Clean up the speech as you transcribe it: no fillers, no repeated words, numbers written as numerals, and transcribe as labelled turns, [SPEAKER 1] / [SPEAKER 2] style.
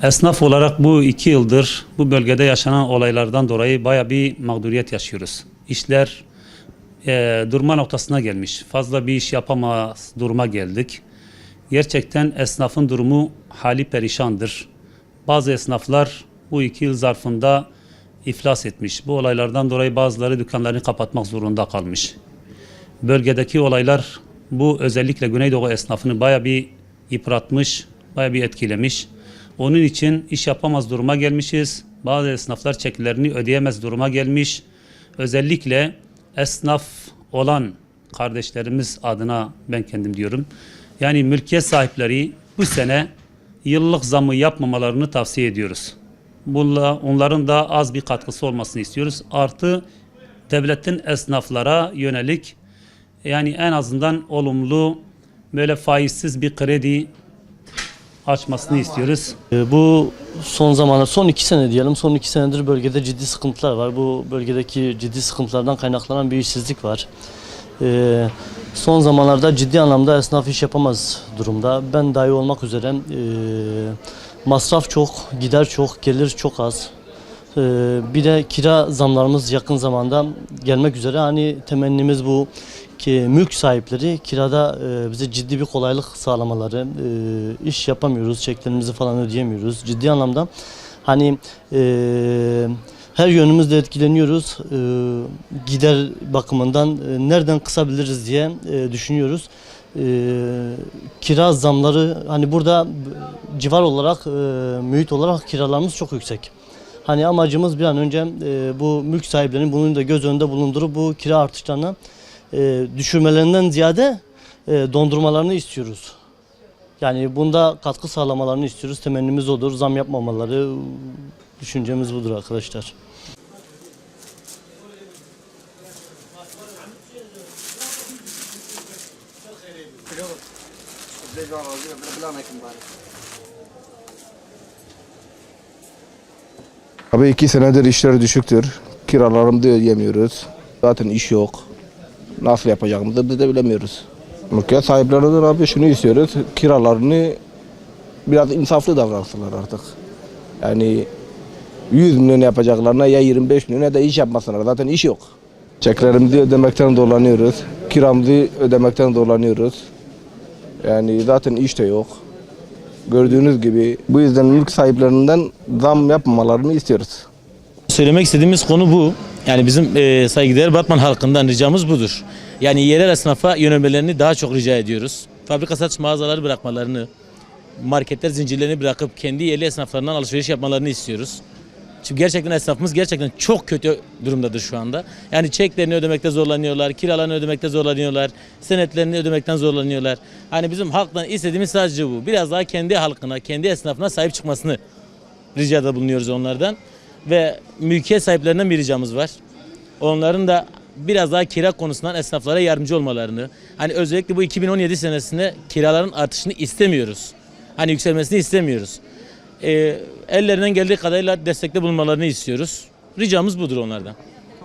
[SPEAKER 1] Esnaf olarak bu 2 yıldır bu bölgede yaşanan olaylardan dolayı baya bir mağduriyet yaşıyoruz. İşler durma noktasına gelmiş. Fazla bir iş yapamaz duruma geldik. Gerçekten esnafın durumu hali perişandır. Bazı esnaflar bu 2 yıl zarfında iflas etmiş. Bu olaylardan dolayı bazıları dükkanlarını kapatmak zorunda kalmış. Bölgedeki olaylar bu özellikle Güneydoğu esnafını baya bir yıpratmış, baya bir etkilemiş. Onun için iş yapamaz duruma gelmişiz. Bazı esnaflar çeklerini ödeyemez duruma gelmiş. Özellikle esnaf olan kardeşlerimiz adına ben kendim diyorum. Yani mülkiyet sahipleri bu sene yıllık zamı yapmamalarını tavsiye ediyoruz. Bununla onların da az bir katkısı olmasını istiyoruz. Artı devletin esnaflara yönelik yani en azından olumlu böyle faizsiz bir kredi açmasını istiyoruz.
[SPEAKER 2] Bu son zamanlar, son 2 sene diyelim, son 2 senedir bölgede ciddi sıkıntılar var. Bu bölgedeki ciddi sıkıntılardan kaynaklanan bir işsizlik var. Son zamanlarda ciddi anlamda esnaf iş yapamaz durumda. Ben dahi olmak üzere masraf çok, gider çok, gelir çok az. Bir de kira zamlarımız yakın zamanda gelmek üzere. Hani temennimiz bu ki mülk sahipleri kirada bize ciddi bir kolaylık sağlamaları, iş yapamıyoruz, çeklerimizi falan ödeyemiyoruz. Ciddi anlamda hani her yönümüzde etkileniyoruz. Gider bakımından nereden kısabiliriz diye düşünüyoruz. Kira zamları hani burada civar olarak, mühit olarak kiralarımız çok yüksek. Hani amacımız bir an önce bu mülk sahiplerinin bunu da göz önünde bulundurup bu kira artışlarını düşürmelerinden ziyade dondurmalarını istiyoruz. Yani bunda katkı sağlamalarını istiyoruz. Temennimiz odur. Zam yapmamaları, düşüncemiz budur arkadaşlar.
[SPEAKER 3] Abi 2 senedir işler düşüktür. Kiralarımızı ödeyemiyoruz. Zaten iş yok. Nasıl yapacağımızı biz de bilemiyoruz. Mülkiyet sahiplerinden abi şunu istiyoruz. Kiralarını biraz insaflı davransınlar artık. Yani 100 milyon yapacaklarına ya 25 milyon ya da iş yapmasınlar. Zaten iş yok. Çeklerimizi ödemekten zorlanıyoruz. Kiramızı ödemekten zorlanıyoruz. Yani zaten iş de yok. Gördüğünüz gibi bu yüzden mülk sahiplerinden zam yapmamalarını istiyoruz.
[SPEAKER 4] Söylemek istediğimiz konu bu. Yani bizim saygıdeğer Batman halkından ricamız budur. Yani yerel esnafa yönelmelerini daha çok rica ediyoruz. Fabrika satış mağazaları bırakmalarını, marketler zincirlerini bırakıp kendi yerli esnaflarından alışveriş yapmalarını istiyoruz. Çünkü gerçekten esnafımız gerçekten çok kötü durumdadır şu anda. Yani çeklerini ödemekte zorlanıyorlar, kiralarını ödemekte zorlanıyorlar, senetlerini ödemekten zorlanıyorlar. Hani bizim halktan istediğimiz sadece bu. Biraz daha kendi halkına, kendi esnafına sahip çıkmasını ricada bulunuyoruz onlardan. Ve mülkiyet sahiplerinden bir ricamız var. Onların da biraz daha kira konusundan esnaflara yardımcı olmalarını, hani özellikle bu 2017 senesinde kiraların artışını istemiyoruz. Hani yükselmesini istemiyoruz. Ellerinden geldiği kadarıyla destekte bulunmalarını istiyoruz. Ricamız budur onlardan.